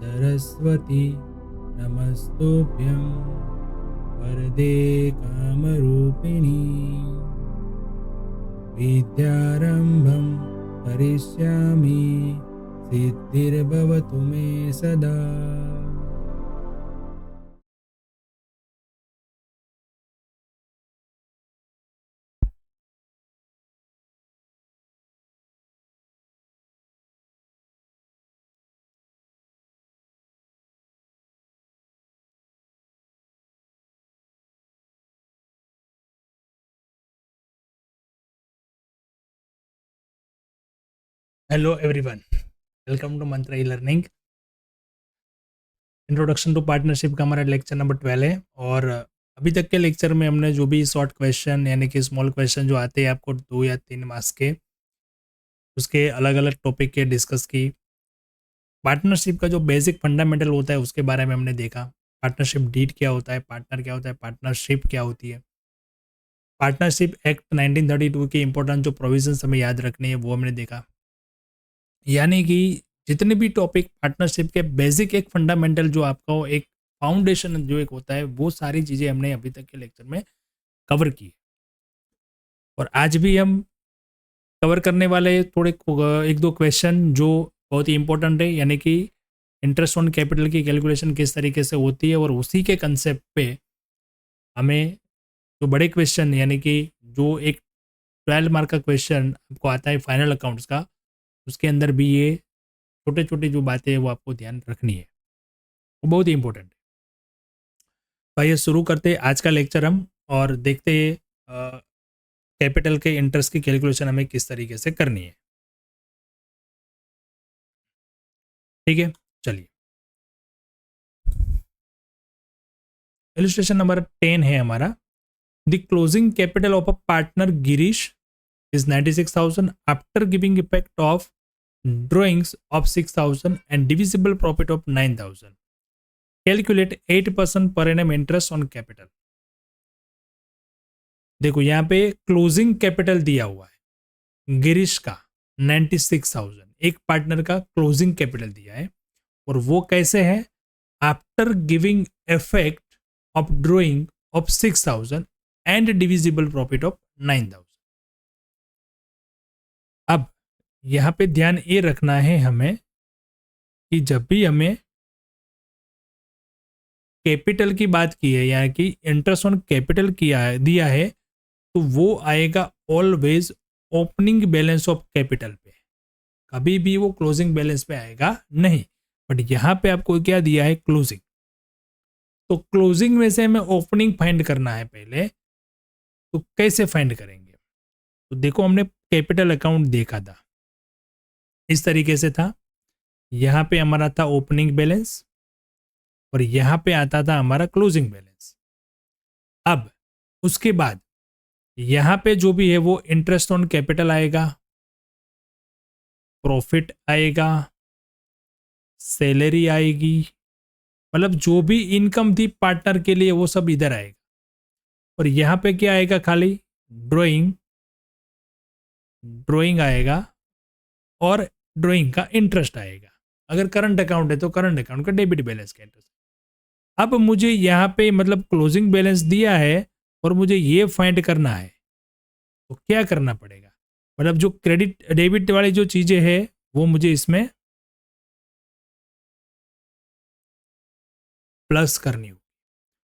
सरस्वती नमस्तुभ्यं वरदे कामरूपिणी विद्यारम्भं करिष्यामि सिद्धिर्भवतु मे सदा। Hello everyone, welcome to Mantra e learning. Introduction to partnership का हमारा लेक्चर नंबर 12 है और अभी तक के लेक्चर में हमने जो भी शॉर्ट क्वेश्चन यानी कि स्मॉल क्वेश्चन जो आते हैं आपको 2 या 3 मार्क्स के, उसके अलग अलग टॉपिक के डिस्कस की। पार्टनरशिप का जो बेसिक फंडामेंटल होता है उसके बारे में हमने देखा। पार्टनरशिप डीड क्या होता है, पार्टनर क्या होता है, पार्टनरशिप क्या होती है, पार्टनरशिप एक्ट 1932 के इंपॉर्टेंट जो प्रोविजंस हमें याद रखने हैं वो हमने देखा। यानी कि जितने भी टॉपिक पार्टनरशिप के बेसिक एक फंडामेंटल जो आपका एक फाउंडेशन जो एक होता है वो सारी चीज़ें हमने अभी तक के लेक्चर में कवर की। और आज भी हम कवर करने वाले थोड़े एक दो क्वेश्चन जो बहुत ही इंपॉर्टेंट है, यानी कि इंटरेस्ट ऑन कैपिटल की कैलकुलेशन किस तरीके से होती है और उसी के कंसेप्ट पे हमें जो बड़े क्वेश्चन यानी कि जो एक 12 मार्क का क्वेश्चन आपको आता है फाइनल अकाउंट्स का, उसके अंदर भी ये छोटे छोटे जो बातें हैं वो आपको ध्यान रखनी है, वो बहुत ही इंपॉर्टेंट है। तो आइए शुरू करते आज का लेक्चर हम और देखते हैं कैपिटल के इंटरेस्ट की कैलकुलेशन हमें किस तरीके से करनी है। ठीक है, चलिए। इलस्ट्रेशन नंबर 10 है हमारा। The closing capital of a partner Girish is 96,000 after giving effect of drawings of 6,000 and divisible profit of 9,000. Calculate 8% per annum interest on capital. देखो यहाँ पे क्लोजिंग कैपिटल दिया हुआ है गिरीश का 96,000, एक पार्टनर का क्लोजिंग कैपिटल दिया है और वो कैसे है, after giving effect of drawing of 6,000 and divisible profit of 9,000। अब यहाँ पे ध्यान ये रखना है हमें कि जब भी हमें कैपिटल की बात की है यानी कि इंटरेस्ट ऑन कैपिटल किया है दिया है तो वो आएगा always opening balance of capital पे, कभी भी वो क्लोजिंग बैलेंस पे आएगा नहीं। बट यहाँ पे आपको क्या दिया है, क्लोजिंग। तो क्लोजिंग में से हमें ओपनिंग फाइंड करना है पहले, तो कैसे फाइंड करेंगे? तो देखो हमने कैपिटल अकाउंट देखा था, इस तरीके से था। यहाँ पे हमारा था ओपनिंग बैलेंस और यहाँ पे आता था हमारा क्लोजिंग बैलेंस। अब उसके बाद यहाँ पे जो भी है वो इंटरेस्ट ऑन कैपिटल आएगा, प्रॉफिट आएगा, सैलरी आएगी, मतलब जो भी इनकम थी पार्टनर के लिए वो सब इधर आएगा। और यहाँ पे क्या आएगा, खाली ड्राइंग, ड्राइंग आएगा और ड्राइंग का इंटरेस्ट आएगा। अगर करंट अकाउंट है तो करंट अकाउंट का डेबिट बैलेंस का इंटरेस्ट। अब मुझे यहाँ पे मतलब क्लोजिंग बैलेंस दिया है और मुझे ये फाइंड करना है, तो क्या करना पड़ेगा, मतलब जो क्रेडिट डेबिट वाली जो चीजें हैं वो मुझे इसमें प्लस करनी होगी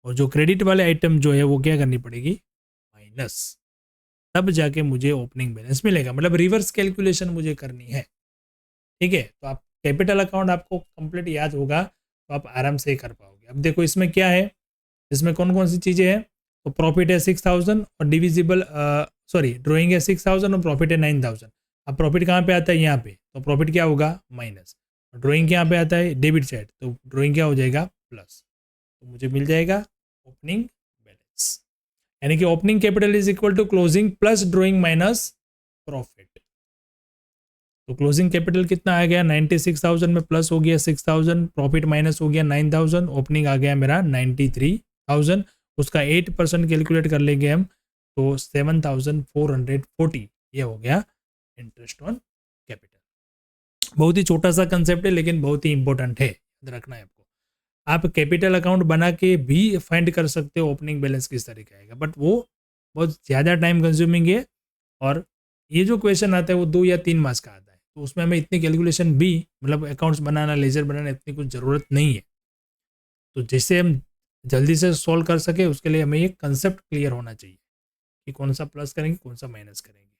और जो क्रेडिट वाले आइटम जो है वो क्या करनी पड़ेगी, माइनस। तब जाके मुझे ओपनिंग बैलेंस मिलेगा, मतलब रिवर्स कैलकुलेशन मुझे करनी है। ठीक है, तो आप कैपिटल अकाउंट आपको कंप्लीट याद होगा तो आप आराम से कर पाओगे। अब देखो इसमें क्या है, इसमें कौन कौन सी चीज़ें हैं, तो प्रॉफिट है 6,000 और डिविजिबल ड्राइंग है 6,000 और प्रॉफिट है 9,000। अब प्रॉफिट कहाँ पे आता है, यहाँ पे, तो प्रॉफिट क्या होगा, माइनस। ड्राइंग यहाँ पे आता है डेबिट साइड, तो ड्राइंग क्या हो जाएगा, प्लस। तो मुझे मिल जाएगा ओपनिंग बैलेंस, यानी कि opening capital is equal to closing plus drawing minus profit. तो क्लोजिंग कैपिटल कितना आ गया, 96,000 में प्लस हो गया 6,000, प्रॉफिट माइनस हो गया 9,000, ओपनिंग आ गया मेरा 93,000। उसका 8% कैलकुलेट कर लेंगे हम तो 7,440 ये हो गया इंटरेस्ट ऑन कैपिटल। बहुत ही छोटा सा कंसेप्ट है लेकिन बहुत ही इंपॉर्टेंट है, याद रखना है आपको। आप कैपिटल अकाउंट बना के भी फाइंड कर सकते हो ओपनिंग बैलेंस किस तरीके आएगा, बट वो बहुत ज़्यादा टाइम कंज्यूमिंग है, और ये जो क्वेश्चन आता है वो 2 या 3 मार्क्स का आता है, तो उसमें हमें इतनी कैलकुलेशन भी, मतलब अकाउंट्स बनाना, लेजर बनाना, इतनी कुछ ज़रूरत नहीं है। तो जिससे हम जल्दी से सॉल्व कर सके उसके लिए हमें ये कंसेप्ट क्लियर होना चाहिए कि कौन सा प्लस करेंगे कौन सा माइनस करेंगे।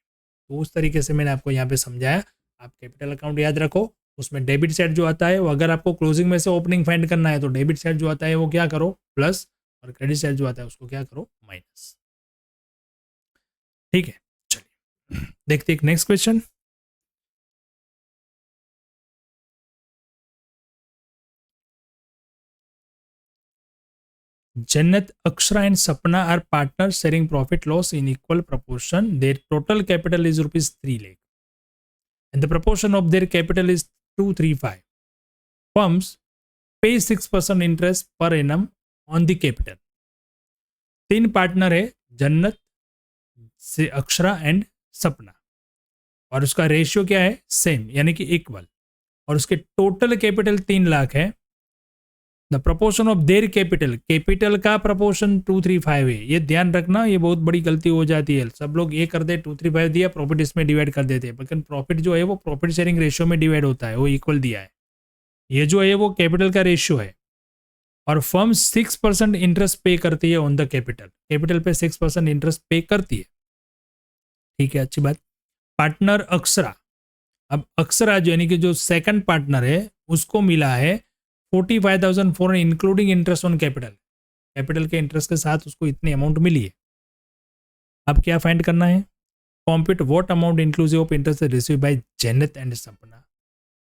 तो उस तरीके से मैंने आपको यहाँ पे समझाया। आप कैपिटल अकाउंट याद रखो, उसमें डेबिट साइड जो आता है वो, अगर आपको क्लोजिंग में से ओपनिंग फाइंड करना है तो डेबिट साइड जो आता है वो क्या करो प्लस, और क्रेडिट साइड जो आता है उसको क्या करो माइनस। ठीक है, चलिए देखते हैं next question. Janet, Akshara and Sapna are partners sharing profit loss in equal proportion. Their total capital is rupees 3 lakh and the proportion of their capital is 235. Firms pay 6% interest per annum on the capital. 3 partner है, जन्नत से Akshara and सपना, और उसका ratio क्या है same, यानी कि इक्वल, और उसके टोटल कैपिटल 3 लाख है। The proportion of their capital, capital का प्रपोर्शन 235 है। ये ध्यान रखना, ये बहुत बड़ी गलती हो जाती है। सब लोग ये कर दे 235 दिया, प्रॉफिट इसमें डिवाइड कर देते हैं, लेकिन प्रॉफिट जो है वो प्रॉफिट शेयरिंग रेशियो में डिवाइड होता है, वो इक्वल दिया है। ये जो है वो कैपिटल का रेशियो है, और फर्म 6% इंटरेस्ट पे करती है ऑन द कैपिटल, कैपिटल पे 6% इंटरेस्ट पे करती है। ठीक है, अच्छी बात। पार्टनर अक्षरा, अब अक्षरा जो यानी कि जो सेकंड पार्टनर है उसको मिला है 45,400 including interest on capital, capital के इंटरेस्ट के साथ उसको इतनी अमाउंट मिली है। अब क्या फाइंड करना है, compute what amount inclusive of interest receive by Janet and सपना।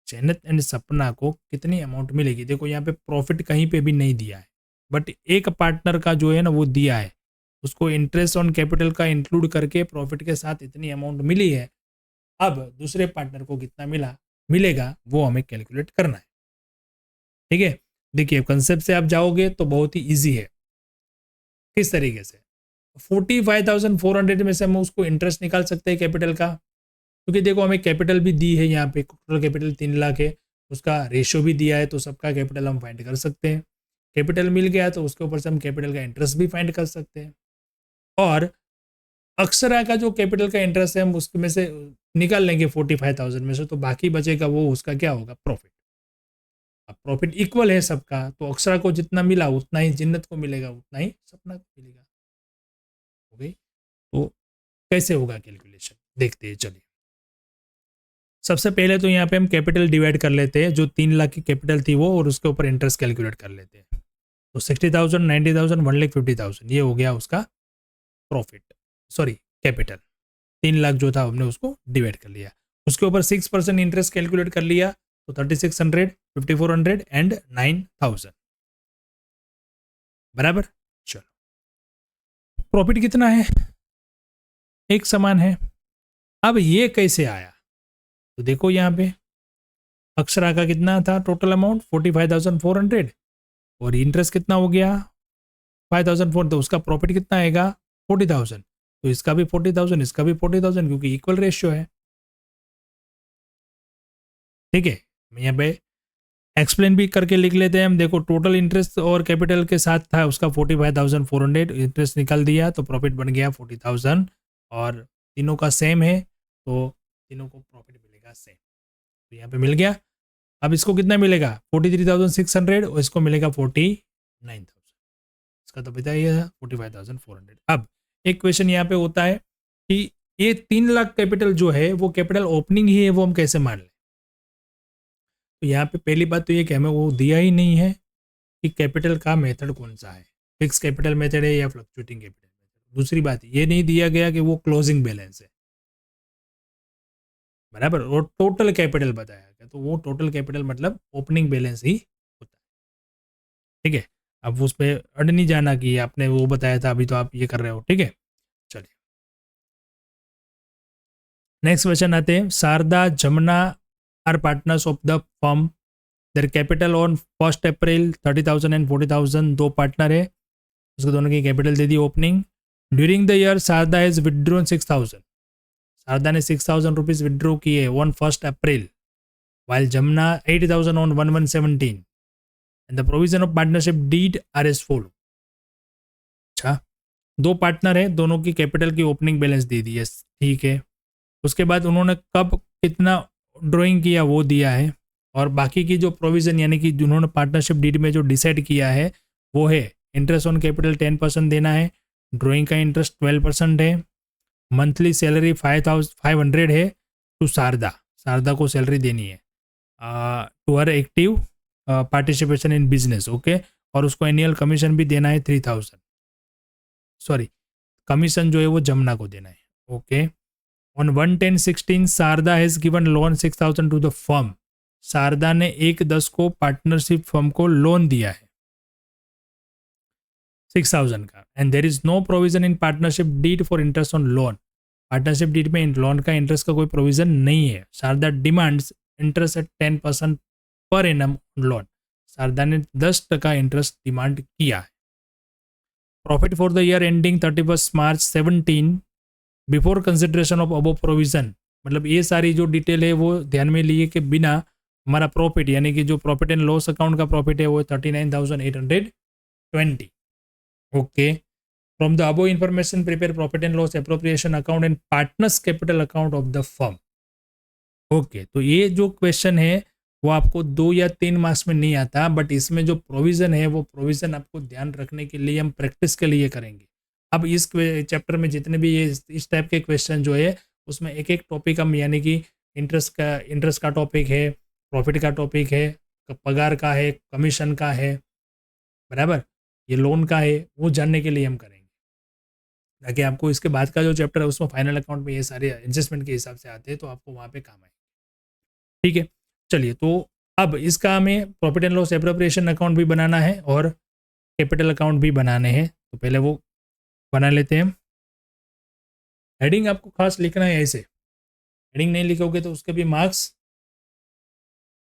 जेनेट एंड सपना को कितनी अमाउंट मिलेगी। देखो यहाँ पे प्रॉफिट कहीं पे भी नहीं दिया है, बट एक पार्टनर का जो है ना वो दिया है, उसको इंटरेस्ट ऑन कैपिटल का इंक्लूड करके प्रॉफिट के साथ इतनी अमाउंट मिली है। अब दूसरे पार्टनर को कितना मिलेगा वो हमें कैलकुलेट करना है। ठीक है, देखिए कंसेप्ट से आप जाओगे तो बहुत ही इजी है। किस तरीके से, 45,400 में से हम उसको इंटरेस्ट निकाल सकते हैं कैपिटल का, क्योंकि देखो हमें कैपिटल भी दी है, यहाँ पे टोटल कैपिटल 3 लाख है, उसका रेशियो भी दिया है, तो सबका कैपिटल हम फाइंड कर सकते हैं। कैपिटल मिल गया तो उसके ऊपर से हम कैपिटल का इंटरेस्ट भी फाइंड कर सकते हैं, और अक्षरा का जो कैपिटल का इंटरेस्ट है हम उसमें से निकाल लेंगे 45,000 में से, तो बाकी बचेगा वो उसका क्या होगा प्रॉफिट। अब प्रॉफिट इक्वल है सबका, तो अक्षरा को जितना मिला उतना ही जिन्नत को मिलेगा, उतना ही सपना को मिलेगा। हो गई। तो कैसे होगा कैलकुलेशन देखते हैं, चलिए। सबसे पहले तो यहाँ पे हम कैपिटल डिवाइड कर लेते हैं, जो 3 लाख की कैपिटल थी वो, और उसके ऊपर इंटरेस्ट कैलकुलेट कर लेते हैं। तो 60,000, 90,000, 1,50,000 ये हो गया उसका प्रॉफिट, सॉरी कैपिटल। 3 लाख जो था हमने उसको डिवाइड कर लिया, उसके ऊपर 6% इंटरेस्ट कैलकुलेट कर लिया, तो 3600, 5400 एंड 9000 बराबर। चलो, प्रॉफिट कितना है, एक समान है। अब ये कैसे आया, तो देखो यहाँ पे अक्षरा का कितना था टोटल अमाउंट 45,400, और इंटरेस्ट कितना हो गया 5,400, तो उसका प्रॉफिट कितना आएगा 40,000, तो इसका भी 40,000, इसका भी 40,000, क्योंकि इक्वल रेशियो है। ठीक है, यहाँ पे एक्सप्लेन भी करके लिख लेते हैं हम। देखो टोटल इंटरेस्ट और कैपिटल के साथ था उसका 45,400, इंटरेस्ट निकाल दिया तो प्रॉफिट बन गया 40,000, और तीनों का सेम है तो तीनों को प्रॉफिट मिलेगा सेम, तो यहाँ पे मिल गया। अब इसको कितना मिलेगा 43,600, और इसको मिलेगा 49,000, इसका तो बताइए 45,400। अब एक क्वेश्चन यहाँ पे होता है कि ये 3 लाख कैपिटल जो है वो कैपिटल ओपनिंग ही है, वो हम कैसे मान लें। तो यहाँ पे पहली बात तो ये कि हमें वो दिया ही नहीं है कि कैपिटल का मेथड कौन सा है, फिक्स कैपिटल मेथड है या फ्लक्चुएटिंग कैपिटल मेथड। दूसरी बात ये नहीं दिया गया कि वो क्लोजिंग बैलेंस है, बराबर, और टोटल कैपिटल बताया गया, तो वो टोटल कैपिटल मतलब ओपनिंग बैलेंस ही होता है। ठीक है, अब उस पर अड़ नहीं जाना कि आपने वो बताया था अभी तो आप ये कर रहे हो। ठीक है, चलिए नेक्स्ट क्वेश्चन आते हैं। Sharda Jamuna are partners of the firm, their capital on 1 April 30,000 and 40,000, दो पार्टनर है, उसको दोनों की कैपिटल दे दी opening. During the year Sharda has withdrawn 6,000, Sharda ने 6,000 रुपीज़ विड्रॉ किए on 1 April, while Jamna 8,000 on 11/17, and the provision of partnership deed are as follow. अच्छा, दो पार्टनर है, दोनों की कैपिटल की ओपनिंग बैलेंस दे दी है, ठीक है। उसके बाद उन्होंने कब कितना ड्राइंग किया वो दिया है, और बाकी की जो प्रोविजन यानी कि जिन्होंने पार्टनरशिप डीड में जो डिसाइड किया है वो है इंटरेस्ट ऑन कैपिटल 10% देना है, ड्राइंग का इंटरेस्ट 12% है, मंथली सैलरी 5,500 है टू शारदा, शारदा को सैलरी देनी है to her active participation in business, okay. और उसको एनुअल कमीशन भी देना है 3,000, सॉरी कमीशन जो है वो जमुना को देना है, okay. On 1/10/16 Sharda has given loan 6,000 to the firm, Sharda ने 1/10 को पार्टनरशिप फर्म को लोन दिया है 6,000 का, and there is no provision in partnership deed for interest on loan, partnership deed में लोन का इंटरेस्ट का कोई प्रोविजन नहीं है। Sharda demands interest eight 10% per annum loan, Sharda ने 10% इंटरेस्ट डिमांड किया है। Profit for the year ending 31 March 17 before consideration of above provision, मतलब ये सारी जो डिटेल है वो ध्यान में लिए के बिना हमारा प्रॉफिट यानी कि जो प्रॉफिट एंड लॉस अकाउंट का प्रॉफिट है वो 39,820, okay. From the above information prepare profit and loss appropriation account and partners capital account of the firm, okay. तो ये जो क्वेश्चन है वो आपको 2 या 3 मार्क्स में नहीं आता, बट इसमें जो प्रोविजन है वो प्रोविजन आपको ध्यान रखने के लिए हम प्रैक्टिस के लिए करेंगे। अब इस चैप्टर में जितने भी ये इस टाइप के क्वेश्चन जो है उसमें एक एक टॉपिक हम यानी कि इंटरेस्ट का टॉपिक है, प्रॉफिट का टॉपिक है, पगार का है, कमीशन का है, बराबर, ये लोन का है, वो जानने के लिए हम करेंगे, ताकि आपको इसके बाद का जो चैप्टर है उसमें फाइनल अकाउंट में ये सारे एडजस्टमेंट के हिसाब से आते हैं तो आपको वहाँ पे काम आए, ठीक है। चलिए, तो अब इसका हमें profit and loss appropriation account भी बनाना है और कैपिटल अकाउंट भी बनाने हैं, तो पहले वो बना लेते हैं। हेडिंग आपको खास लिखना है ऐसे, हेडिंग नहीं लिखोगे तो उसके भी मार्क्स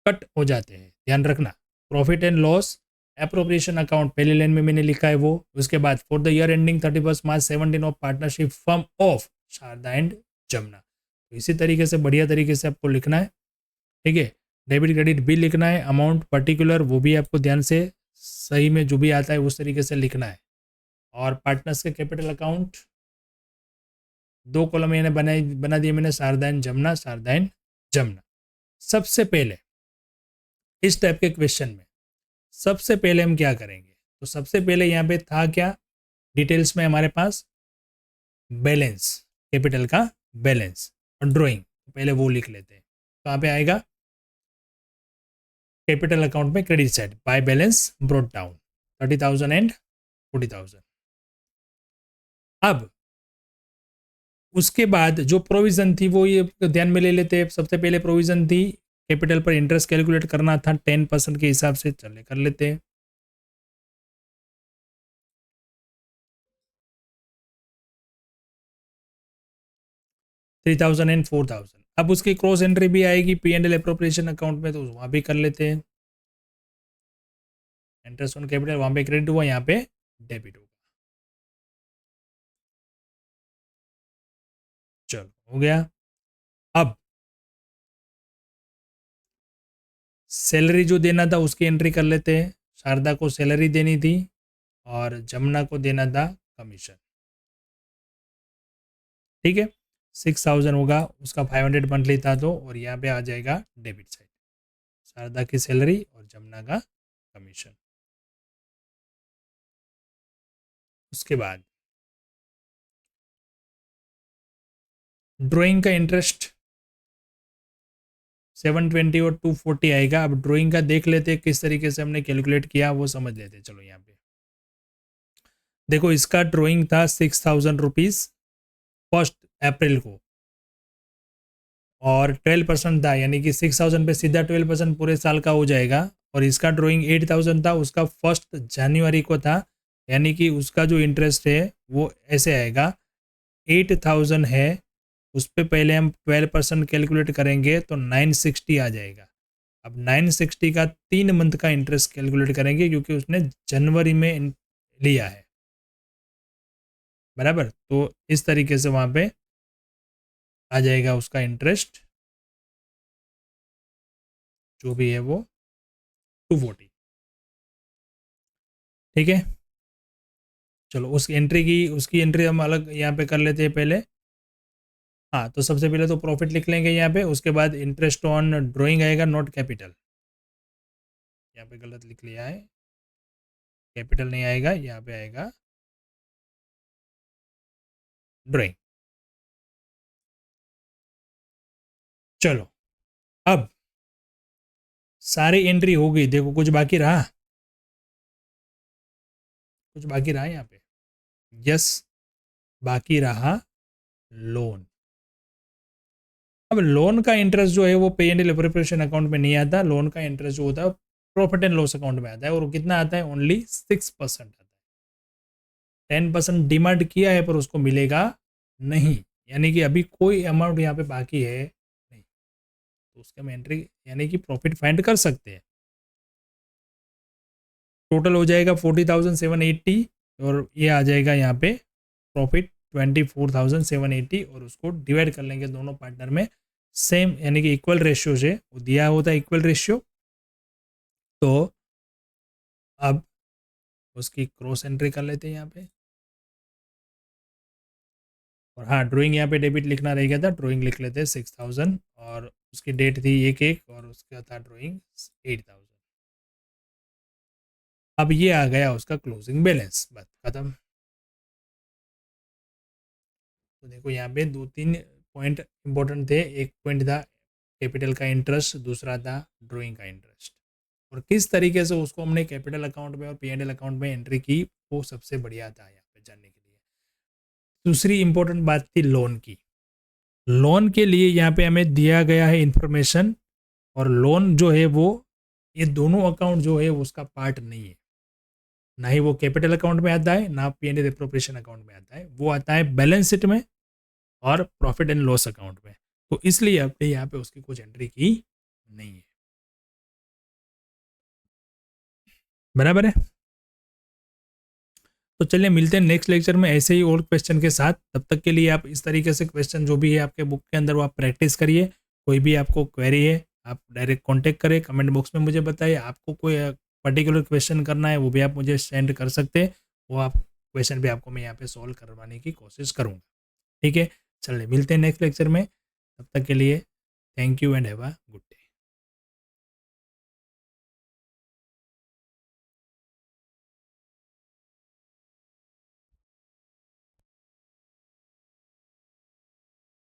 कट हो जाते हैं, ध्यान रखना। Profit and loss appropriation account पहले लाइन में मैंने लिखा है वो, उसके बाद for the year ending 31 March 17 of partnership firm of Sharda and Jamuna, तो इसी तरीके से बढ़िया तरीके से आपको लिखना है, ठीक है। डेबिट क्रेडिट बिल लिखना है, अमाउंट पर्टिकुलर वो भी आपको ध्यान से सही में जो भी आता है उस तरीके से लिखना है, और पार्टनर्स के कैपिटल अकाउंट 2 कॉलम मैंने बना दिए मैंने, शारदा एंड जमुना, शारदा एंड जमुना। सबसे पहले इस टाइप के क्वेश्चन में सबसे पहले हम क्या करेंगे, तो सबसे पहले यहाँ पे था क्या डिटेल्स में हमारे पास बैलेंस, कैपिटल का बैलेंस और ड्राइंग, तो पहले वो लिख लेते हैं। तो यहाँ पे आएगा कैपिटल अकाउंट में credit side by balance brought down 30,000 and 40,000। अब उसके बाद जो प्रोविजन थी वो ये ध्यान में ले लेते हैं। सबसे पहले प्रोविजन थी कैपिटल पर इंटरेस्ट कैलकुलेट करना था 10% के हिसाब से, चले कर लेते हैं। $3,000 एंड 4,000। अब उसकी क्रॉस एंट्री भी आएगी P&L एप्रोप्रिएशन अकाउंट में, तो वहां भी कर लेते हैं। इंटरेस्ट ऑन कैपिटल वहां पे क्रेडिट हुआ, यहाँ पे डेबिट होगा। चलो हो गया। अब सैलरी जो देना था उसकी एंट्री कर लेते हैं। शारदा को सैलरी देनी थी और जमुना को देना था कमीशन, ठीक है। 6,000 होगा, उसका 500 मंथली था तो, और यहाँ पे आ जाएगा डेबिट साइड, शारदा की सैलरी और जमुना का कमीशन। उसके बाद ड्राइंग का इंटरेस्ट 720 और 240 आएगा। अब ड्राइंग का देख लेते हैं किस तरीके से हमने कैलकुलेट किया, वो समझ लेते हैं। चलो यहाँ पे देखो, इसका ड्राइंग था 6,000 रुपीज़ 1 अप्रैल को, और 12% था, यानी कि 6,000 पे सीधा 12% पूरे साल का हो जाएगा। और इसका ड्राइंग 8,000 था, उसका 1 जनवरी को था, यानी कि उसका जो इंटरेस्ट है वो ऐसे आएगा, 8,000 है, उस पर पहले हम 12% कैलकुलेट करेंगे तो 960 आ जाएगा। अब 960 का 3 मंथ का इंटरेस्ट कैलकुलेट करेंगे, क्योंकि उसने जनवरी में लिया है, बराबर। तो इस तरीके से वहाँ पे आ जाएगा उसका इंटरेस्ट जो भी है वो 240। ठीक है, चलो उसकी एंट्री हम अलग यहाँ पे कर लेते हैं पहले। हाँ, तो सबसे पहले तो प्रॉफिट लिख लेंगे यहाँ पे, उसके बाद इंटरेस्ट ऑन ड्राइंग आएगा, नॉट कैपिटल। यहाँ पे गलत लिख लिया है, कैपिटल नहीं आएगा, यहाँ पे आएगा ड्राइंग। चलो, अब सारी एंट्री हो गई, देखो कुछ बाकी रहा, कुछ बाकी रहा यहाँ पे। यस, बाकी रहा लोन। अब लोन का इंटरेस्ट जो है वो पे एंड प्रिपरेशन अकाउंट में नहीं आता, लोन का इंटरेस्ट जो होता है प्रॉफिट एंड लॉस अकाउंट में आता है, और वो कितना आता है, ओनली 6% आता है। 10% डिमांड किया है पर उसको मिलेगा नहीं, यानी कि अभी कोई अमाउंट यहाँ पे बाकी है नहीं, तो उसके हम एंट्री यानी कि प्रॉफिट फाइंड कर सकते हैं। टोटल हो जाएगा 40,780, और ये आ जाएगा यहाँ पे प्रॉफिट 24,780, और उसको डिवाइड कर लेंगे दोनों पार्टनर में सेम यानी कि इक्वल रेशियो से, वो दिया होता है इक्वल रेशियो। तो अब उसकी क्रॉस एंट्री कर लेते हैं यहाँ पे, और हाँ ड्राइंग यहाँ पे डेबिट लिखना रह गया था, ड्राइंग लिख लेते हैं 6,000, और उसकी डेट थी 1/1, और उसका था ड्राइंग 8,000। अब ये आ गया उसका क्लोजिंग बैलेंस, बस खत्म। तो देखो यहाँ पे 2-3 पॉइंट इंपॉर्टेंट थे, एक पॉइंट था कैपिटल का इंटरेस्ट, दूसरा था ड्राइंग का इंटरेस्ट, और किस तरीके से उसको हमने कैपिटल अकाउंट में और P&L अकाउंट में एंट्री की, वो सबसे बढ़िया था यहाँ पे जानने के लिए। दूसरी इंपॉर्टेंट बात थी लोन की। लोन के लिए यहाँ पे हमें दिया गया है इंफॉर्मेशन, और लोन जो है वो ये दोनों अकाउंट जो है उसका पार्ट नहीं है, ना ही वो कैपिटल अकाउंट में आता है, ना P&L एप्रोप्रिएशन अकाउंट में आता है, वो आता है बैलेंस शीट में और प्रॉफिट एंड लॉस अकाउंट में। तो इसलिए आपने यहाँ पे उसकी कुछ एंट्री की नहीं है। बराबर है। तो चलिए मिलते हैं नेक्स्ट लेक्चर में ऐसे ही और क्वेश्चन के साथ। तब तक के लिए आप इस तरीके से क्वेश्चन जो भी है आपके बुक के अंदर वो आप प्रैक्टिस करिए। कोई भी आपको क्वेरी है आप डायरेक्ट कांटेक्ट करें, कमेंट बॉक्स में मुझे बताइए। आपको कोई पर्टिकुलर क्वेश्चन करना है वो भी आप मुझे सेंड कर सकते हैं, वो आप क्वेश्चन भी आपको मैं यहाँ पे सॉल्व करवाने की कोशिश करूँगा। ठीक है, चलिए मिलते हैं नेक्स्ट लेक्चर में। तब तक के लिए thank you and have a good day.